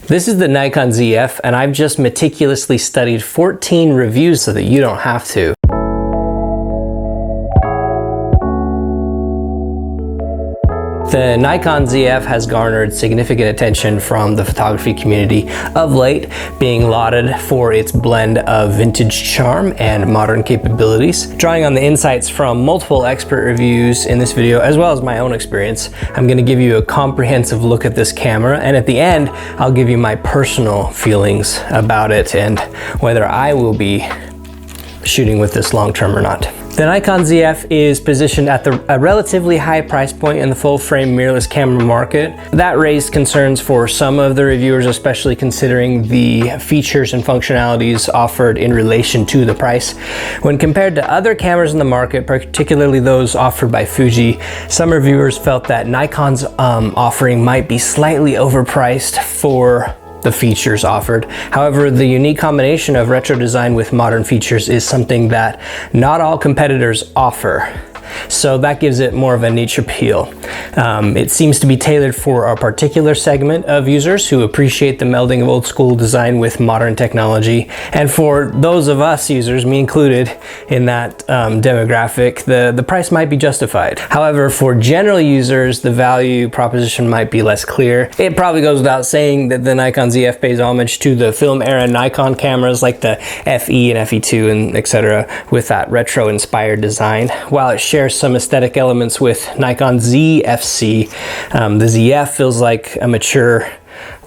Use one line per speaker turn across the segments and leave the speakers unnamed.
This is the Nikon Zf, and I've just meticulously studied 14 reviews so that you don't have to. The Nikon Zf has garnered significant attention from the photography community of late, being lauded for its blend of vintage charm and modern capabilities. Drawing on the insights from multiple expert reviews in this video, as well as my own experience, I'm going to give you a comprehensive look at this camera, and at the end, I'll give you my personal feelings about it and whether I will be shooting with this long-term or not. The Nikon Zf is positioned at a relatively high price point in the full-frame mirrorless camera market. That raised concerns for some of the reviewers, especially considering the features and functionalities offered in relation to the price. When compared to other cameras in the market, particularly those offered by Fuji, some reviewers felt that Nikon's offering might be slightly overpriced for the features offered. However, the unique combination of retro design with modern features is something that not all competitors offer. So that gives it more of a niche appeal. It seems to be tailored for a particular segment of users who appreciate the melding of old school design with modern technology. And for those of us users, me included, in that demographic, the price might be justified. However, for general users, the value proposition might be less clear. It probably goes without saying that the Nikon Zf pays homage to the film era Nikon cameras like the FE and FE2 and etc. with that retro inspired design. While it shares some aesthetic elements with Nikon Z FC, the Zf feels like a mature,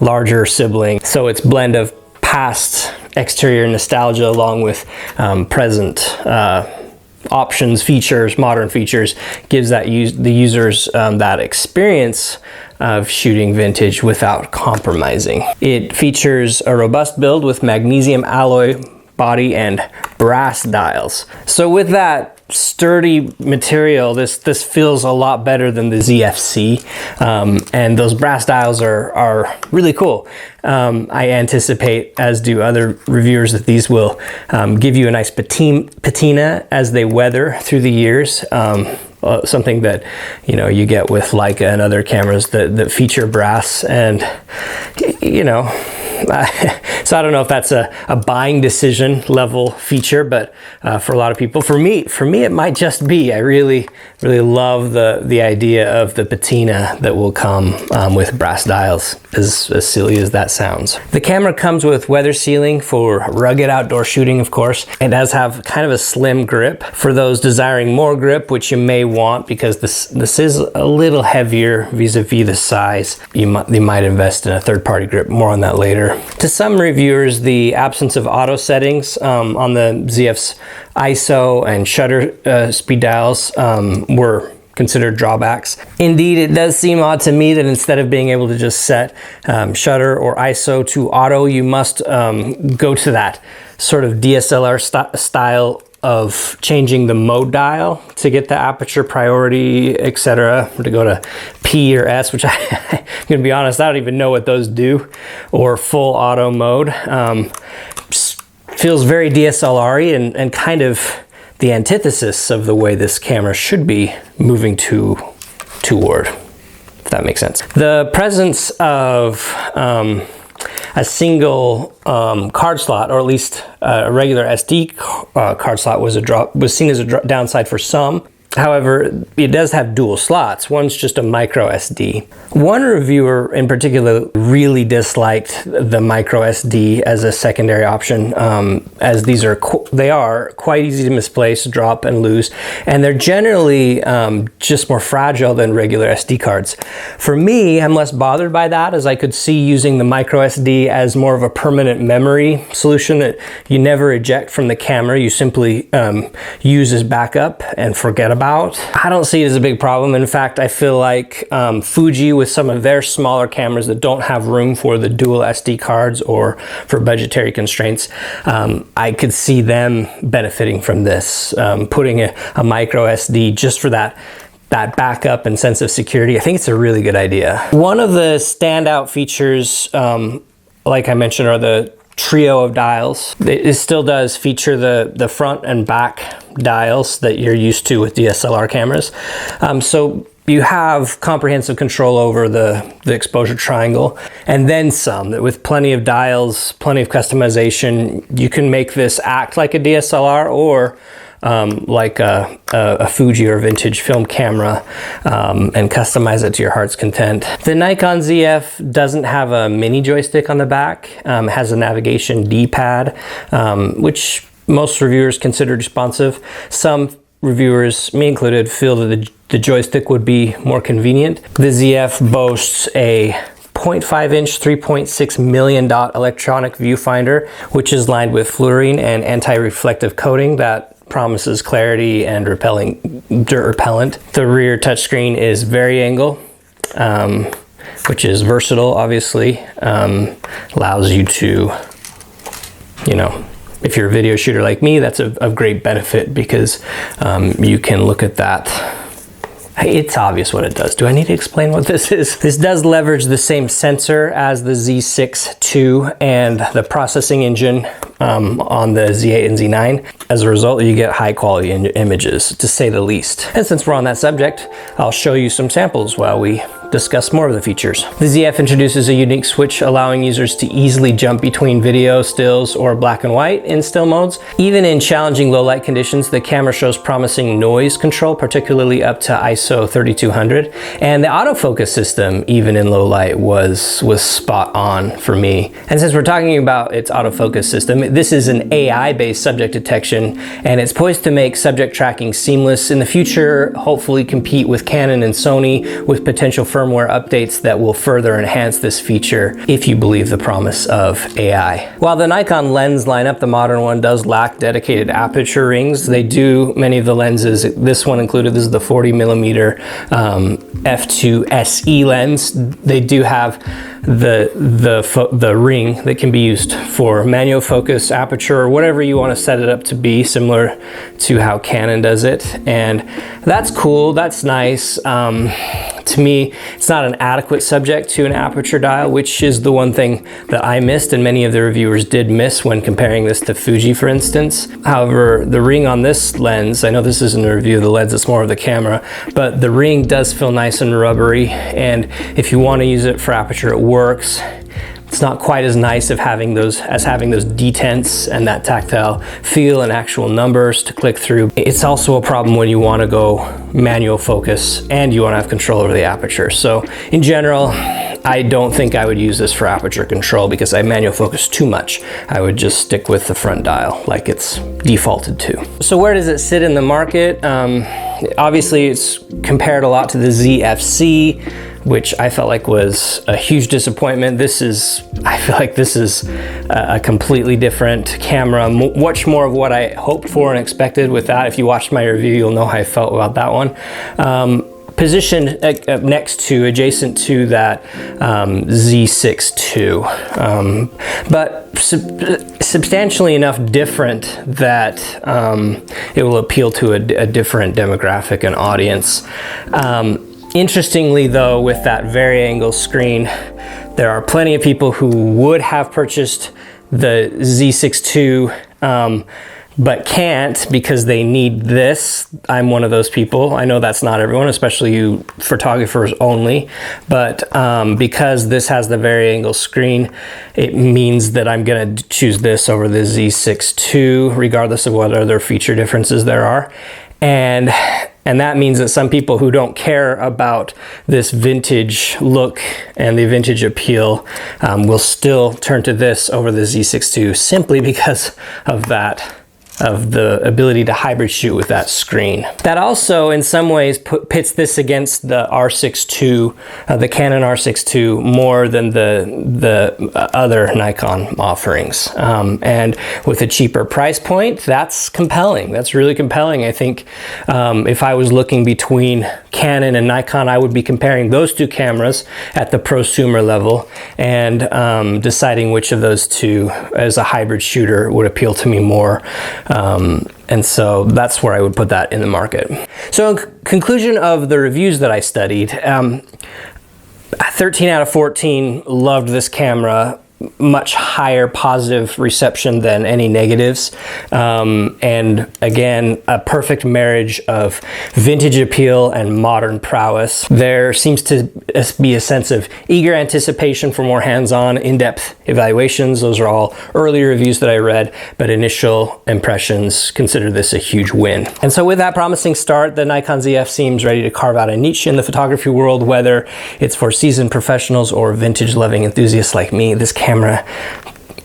larger sibling. So its blend of past exterior nostalgia along with present options, features, modern features, gives the users that experience of shooting vintage without compromising. It features a robust build with magnesium alloy body and brass dials. So with that sturdy material, this feels a lot better than the ZFC, and those brass dials are really cool. I anticipate, as do other reviewers, that these will give you a nice patina as they weather through the years. Something that you get with Leica and other cameras that feature brass, and so I don't know if that's a buying decision level feature, but for a lot of people, for me it might just be. I really love the idea of the patina that will come with brass dials, as silly as that sounds. The camera comes with weather sealing for rugged outdoor shooting, of course. It does have kind of a slim grip for those desiring more grip, which you may want because this is a little heavier vis-a-vis the size. They might invest in a third-party grip. More on that later. To some reviewers, the absence of auto settings on the Zf's ISO and shutter speed dials were considered drawbacks. Indeed, it does seem odd to me that instead of being able to just set shutter or ISO to auto, you must go to that sort of DSLR style of changing the mode dial to get the aperture priority, etc., or to go to P or S, which I'm gonna be honest, I don't even know what those do, or full auto mode. Feels very DSLR-y and kind of the antithesis of the way this camera should be moving toward, if that makes sense. The presence of a single card slot, or at least a regular SD card slot, was seen as a downside for some. However, it does have dual slots. One's just a micro SD. One reviewer in particular really disliked the micro SD as a secondary option, as they are quite easy to misplace, drop, and lose, and they're generally just more fragile than regular SD cards. For me, I'm less bothered by that, as I could see using the micro SD as more of a permanent memory solution that you never eject from the camera. You simply use as backup and forget about. I don't see it as a big problem. In fact, I feel like Fuji, with some of their smaller cameras that don't have room for the dual SD cards or for budgetary constraints, I could see them benefiting from this, putting a micro SD just for that backup and sense of security. I think it's a really good idea. One of the standout features, like I mentioned, are the trio of dials. It still does feature the front and back dials that you're used to with DSLR cameras. So you have comprehensive control over the exposure triangle, and then some. That with plenty of dials, plenty of customization, you can make this act like a DSLR or like a Fuji or vintage film camera, and customize it to your heart's content. The Nikon ZF doesn't have a mini joystick on the back. It has a navigation D-pad, which most reviewers consider responsive. Some reviewers, me included, feel that the joystick would be more convenient. The ZF boasts a 0.5-inch 3.6 million dot electronic viewfinder, which is lined with fluorine and anti-reflective coating that promises clarity and dirt repellent. The rear touchscreen is vari-angle, which is versatile, obviously. Allows you to, you know, if you're a video shooter like me, that's of great benefit because you can look at that. It's obvious what it does. Do I need to explain what this is? This does leverage the same sensor as the Z6 II and the processing engine on the Z8 and Z9. As a result, you get high quality images, to say the least. And since we're on that subject, I'll show you some samples while we discuss more of the features. The ZF introduces a unique switch allowing users to easily jump between video, stills, or black and white in still modes. Even in challenging low light conditions, the camera shows promising noise control, particularly up to ISO 3200. And the autofocus system, even in low light, was spot on for me. And since we're talking about its autofocus system, this is an AI-based subject detection, and it's poised to make subject tracking seamless in the future, hopefully compete with Canon and Sony with potential firmware updates that will further enhance this feature if you believe the promise of AI. While the Nikon lens lineup, the modern one, does lack dedicated aperture rings, they do many of the lenses, this one included, this is the 40mm f2 SE lens. They do have the ring that can be used for manual focus, aperture, or whatever you want to set it up to be, similar to how Canon does it. And that's cool, that's nice. To me, it's not an adequate subject to an aperture dial, which is the one thing that I missed and many of the reviewers did miss when comparing this to Fuji, for instance. However, the ring on this lens, I know this isn't a review of the lens, it's more of the camera, but the ring does feel nice and rubbery, and if you want to use it for aperture, it works. It's not quite as nice of having those detents and that tactile feel and actual numbers to click through. It's also a problem when you want to go manual focus and you want to have control over the aperture. So in general, I don't think I would use this for aperture control because I manual focus too much. I would just stick with the front dial like it's defaulted to. So where does it sit in the market? Obviously it's compared a lot to the ZFC, which I felt like was a huge disappointment. I feel like this is a completely different camera, much more of what I hoped for and expected with that. If you watched my review, you'll know how I felt about that one. Positioned adjacent to that Z6 II, but substantially enough different that it will appeal to a different demographic and audience. Interestingly though, with that vari-angle screen, there are plenty of people who would have purchased the Z6 II, but can't because they need this. I'm one of those people. I know that's not everyone, especially you photographers only, but because this has the vari-angle screen, it means that I'm gonna choose this over the Z6 II, regardless of what other feature differences there are. And that means that some people who don't care about this vintage look and the vintage appeal will still turn to this over the Z6 II simply because of that, of the ability to hybrid shoot with that screen. That also in some ways pits this against the R6 II, the Canon R6 II, more than the other Nikon offerings. And with a cheaper price point, that's compelling. That's really compelling. I think if I was looking between Canon and Nikon, I would be comparing those two cameras at the prosumer level and deciding which of those two as a hybrid shooter would appeal to me more. And so that's where I would put that in the market. So in conclusion of the reviews that I studied, 13 out of 14 loved this camera. much higher positive reception than any negatives. And again, a perfect marriage of vintage appeal and modern prowess. There seems to be a sense of eager anticipation for more hands-on, in-depth evaluations. Those are all early reviews that I read, but initial impressions consider this a huge win. And so with that promising start, the Nikon ZF seems ready to carve out a niche in the photography world, whether it's for seasoned professionals or vintage-loving enthusiasts like me. This camera,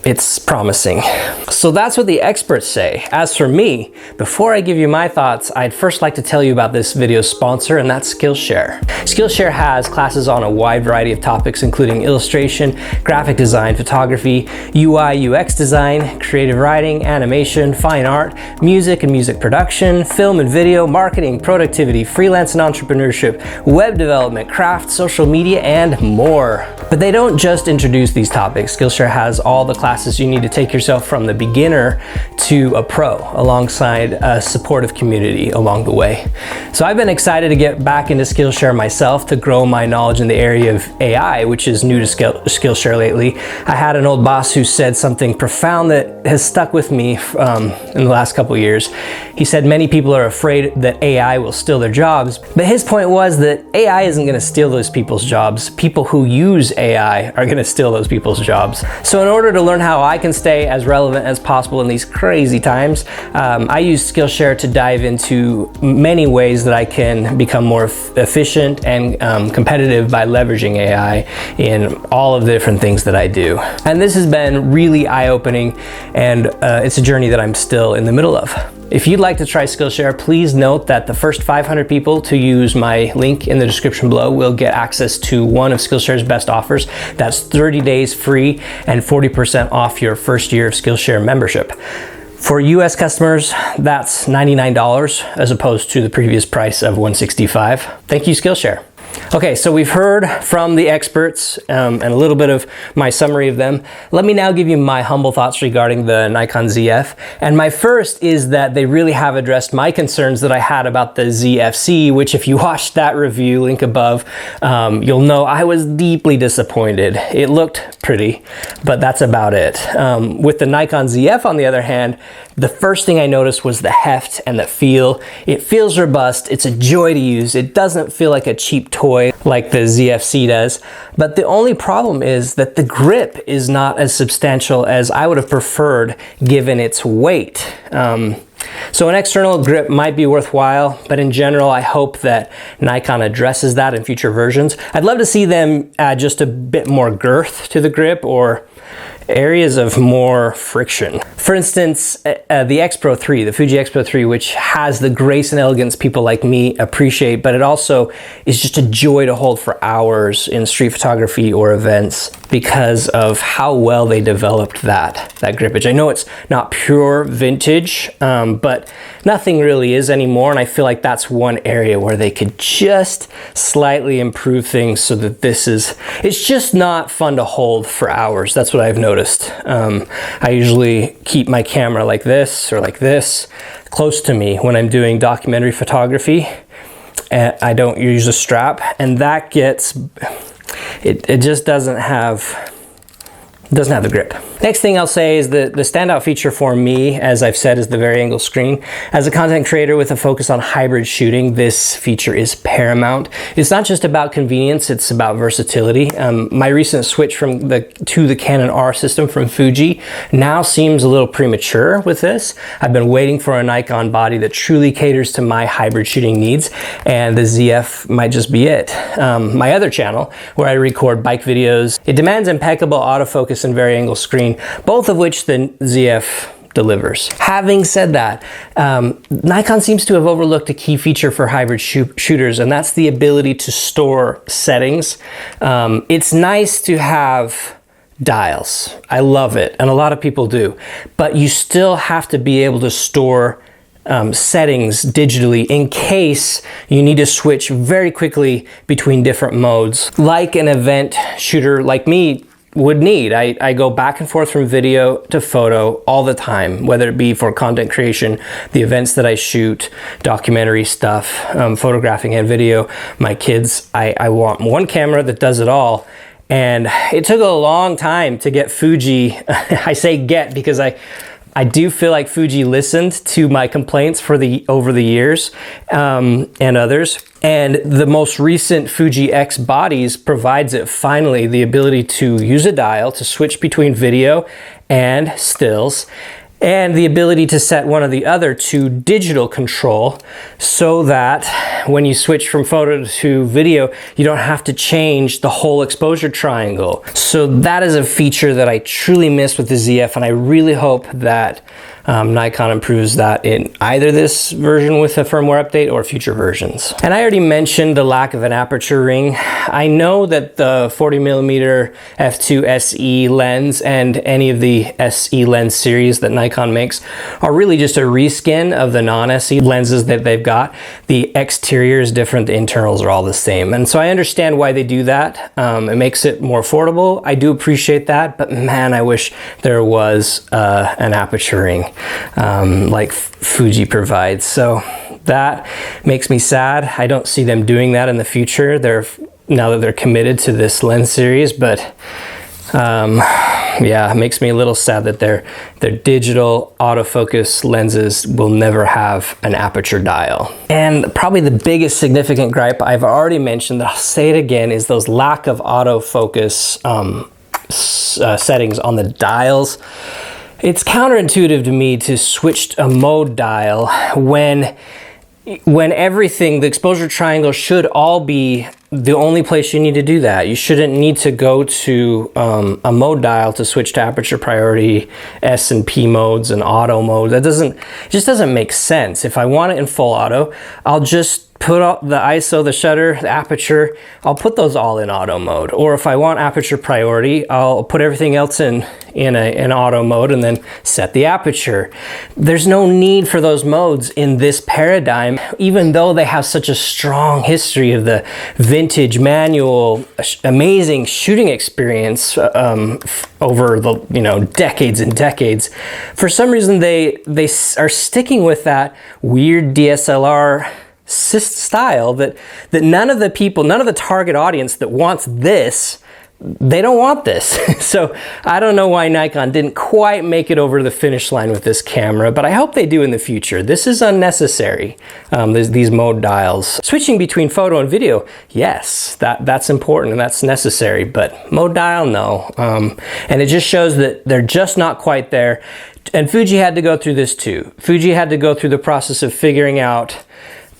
it's promising. So that's what the experts say. As for me, before I give you my thoughts, I'd first like to tell you about this video's sponsor, and that's Skillshare. Skillshare has classes on a wide variety of topics, including illustration, graphic design, photography, UI, UX design, creative writing, animation, fine art, music and music production, film and video, marketing, productivity, freelance and entrepreneurship, web development, craft, social media, and more. But they don't just introduce these topics. Skillshare has all the classes you need to take yourself from the beginner to a pro, alongside a supportive community along the way. So I've been excited to get back into Skillshare myself to grow my knowledge in the area of AI, which is new to Skillshare lately. I had an old boss who said something profound that has stuck with me in the last couple of years. He said many people are afraid that AI will steal their jobs, but his point was that AI isn't going to steal those people's jobs. People who use AI are going to steal those people's jobs. So in order to learn how I can stay as relevant as possible in these crazy times, I use Skillshare to dive into many ways that I can become more efficient and competitive by leveraging AI in all of the different things that I do. And this has been really eye-opening, and it's a journey that I'm still in the middle of. If you'd like to try Skillshare, please note that the first 500 people to use my link in the description below will get access to one of Skillshare's best offers. That's 30 days free and 40% off your first year of Skillshare membership. For US customers, that's $99 as opposed to the previous price of $165. Thank you, Skillshare. Okay, so we've heard from the experts and a little bit of my summary of them. Let me now give you my humble thoughts regarding the Nikon ZF. And my first is that they really have addressed my concerns that I had about the ZFC, which if you watched that review, link above, you'll know I was deeply disappointed. It looked pretty, but that's about it. With the Nikon ZF, on the other hand, the first thing I noticed was the heft and the feel. It feels robust. It's a joy to use. It doesn't feel like a cheap toy like the ZFC does. But the only problem is that the grip is not as substantial as I would have preferred given its weight. So an external grip might be worthwhile, but in general, I hope that Nikon addresses that in future versions. I'd love to see them add just a bit more girth to the grip, or areas of more friction. For instance, the X Pro 3, the Fuji X Pro 3, which has the grace and elegance people like me appreciate, but it also is just a joy to hold for hours in street photography or events because of how well they developed that grippage. I know it's not pure vintage, but nothing really is anymore, and I feel like that's one area where they could just slightly improve things so that it's just not fun to hold for hours. That's what I've noticed. I usually keep my camera like this or like this close to me when I'm doing documentary photography, and I don't use a strap, and that gets, it just doesn't have the grip. Next thing I'll say is the standout feature for me, as I've said, is the vari-angle screen. As a content creator with a focus on hybrid shooting, this feature is paramount. It's not just about convenience, it's about versatility. My recent switch to the Canon R system from Fuji now seems a little premature with this. I've been waiting for a Nikon body that truly caters to my hybrid shooting needs, and the ZF might just be it. My other channel, where I record bike videos, it demands impeccable autofocus and vari-angle screen, both of which the ZF delivers. Having said that, Nikon seems to have overlooked a key feature for hybrid shooters, and that's the ability to store settings. It's nice to have dials. I love it, and a lot of people do, but you still have to be able to store settings digitally in case you need to switch very quickly between different modes, like an event shooter like me would need. I go back and forth from video to photo all the time, whether it be for content creation, the events that I shoot, documentary stuff, photographing and video, my kids. I want one camera that does it all. And it took a long time to get Fuji. I say get because I do feel like Fuji listened to my complaints over the years, and others. And the most recent Fuji X bodies provides it finally the ability to use a dial to switch between video and stills, and the ability to set one or the other to digital control, so that when you switch from photo to video, you don't have to change the whole exposure triangle. So that is a feature that I truly miss with the ZF, and I really hope that Nikon improves that in either this version with a firmware update or future versions. And I already mentioned the lack of an aperture ring. I know that the 40mm f2 SE lens and any of the SE lens series that Nikon makes are really just a reskin of the non-SE lenses that they've got. The exterior is different, the internals are all the same. And so I understand why they do that. It makes it more affordable. I do appreciate that, but man, I wish there was an aperture ring like Fuji provides. So that makes me sad. I don't see them doing that in the future. Now that they're committed to this lens series, but yeah, it makes me a little sad that their digital autofocus lenses will never have an aperture dial. And probably the biggest significant gripe I've already mentioned, that I'll say it again, is those lack of autofocus settings on the dials. It's counterintuitive to me to switch a mode dial when everything, the exposure triangle should all be the only place you need to do that. You shouldn't need to go to a mode dial to switch to aperture priority, S and P modes and auto mode. It just doesn't make sense. If I want it in full auto, I'll just put out the ISO, the shutter, the aperture, I'll put those all in auto mode. Or if I want aperture priority, I'll put everything else in auto mode and then set the aperture. There's no need for those modes in this paradigm, even though they have such a strong history of the vintage manual, amazing shooting experience over the decades and decades. For some reason, they are sticking with that weird DSLR style that none of the target audience that wants this, they don't want this. So I don't know why Nikon didn't quite make it over the finish line with this camera, but I hope they do in the future. This is unnecessary, these mode dials. Switching between photo and video, yes, that's important and that's necessary, but mode dial, no. And it just shows that they're just not quite there. And Fuji had to go through this too. Fuji had to go through the process of figuring out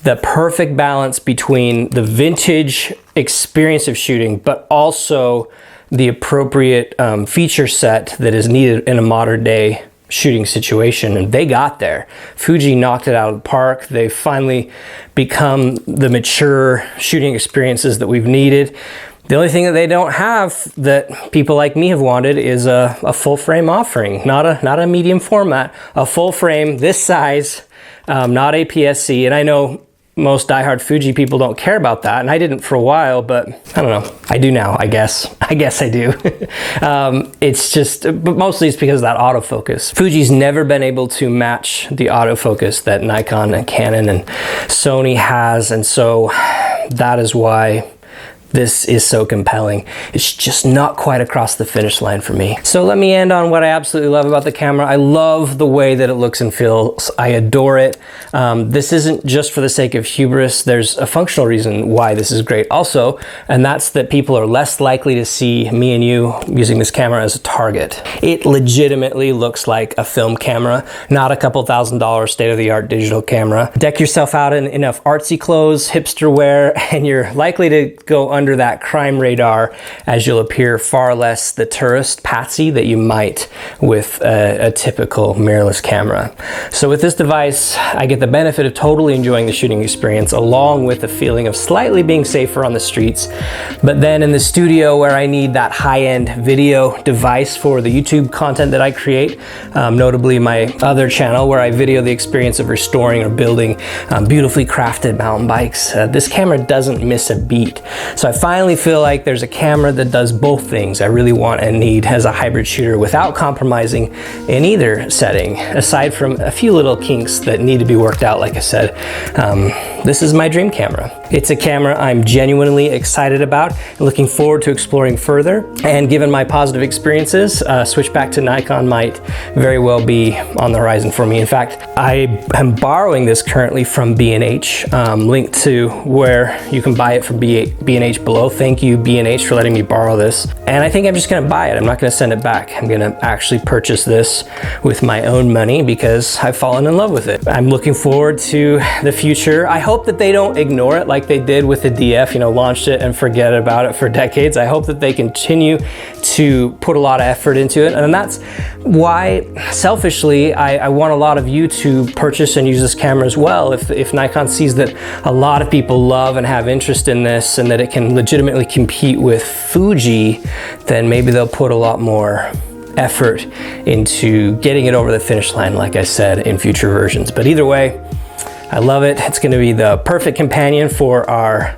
the perfect balance between the vintage experience of shooting, but also the appropriate feature set that is needed in a modern day shooting situation. And they got there. Fuji knocked it out of the park. They've finally become the mature shooting experiences that we've needed. The only thing that they don't have that people like me have wanted is a full frame offering, not a medium format, a full frame this size, not APS-C. And I know most diehard Fuji people don't care about that, and I didn't for a while, but I don't know. I do now, I guess. I guess I do. It's just, but mostly it's because of that autofocus. Fuji's never been able to match the autofocus that Nikon and Canon and Sony has, and so that is why this is so compelling. It's just not quite across the finish line for me. So let me end on what I absolutely love about the camera. I love the way that it looks and feels. I adore it. This isn't just for the sake of hubris. There's a functional reason why this is great also, and that's that people are less likely to see me and you using this camera as a target. It legitimately looks like a film camera, not a couple $1,000 state-of-the-art digital camera. Deck yourself out in enough artsy clothes, hipster wear, and you're likely to go under that crime radar, as you'll appear far less the tourist patsy that you might with a typical mirrorless camera. So with this device, I get the benefit of totally enjoying the shooting experience, along with the feeling of slightly being safer on the streets. But then in the studio, where I need that high-end video device for the YouTube content that I create, notably my other channel where I video the experience of restoring or building beautifully crafted mountain bikes, this camera doesn't miss a beat. So I finally feel like there's a camera that does both things I really want and need as a hybrid shooter without compromising in either setting, aside from a few little kinks that need to be worked out, like I said. this is my dream camera. It's a camera I'm genuinely excited about and looking forward to exploring further. And given my positive experiences, switch back to Nikon might very well be on the horizon for me. In fact, I am borrowing this currently from B&H, linked to where you can buy it from B&H below. Thank you, B&H, for letting me borrow this. And I think I'm just gonna buy it. I'm not gonna send it back. I'm gonna actually purchase this with my own money because I've fallen in love with it. I'm looking forward to the future. I hope that they don't ignore it like they did with the DF, you know, launched it and forget about it for decades. I hope that they continue to put a lot of effort into it. And that's why, selfishly, I want a lot of you to purchase and use this camera as well. If Nikon sees that a lot of people love and have interest in this and that it can legitimately compete with Fuji, then maybe they'll put a lot more effort into getting it over the finish line, like I said, in future versions. But either way, I love it. It's going to be the perfect companion for our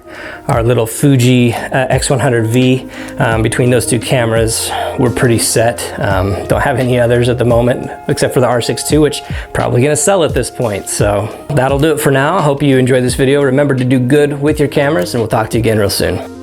little Fuji X100V. Between those two cameras, we're pretty set. Don't have any others at the moment, except for the R6 II, which probably going to sell at this point. So that'll do it for now. I hope you enjoyed this video. Remember to do good with your cameras, and we'll talk to you again real soon.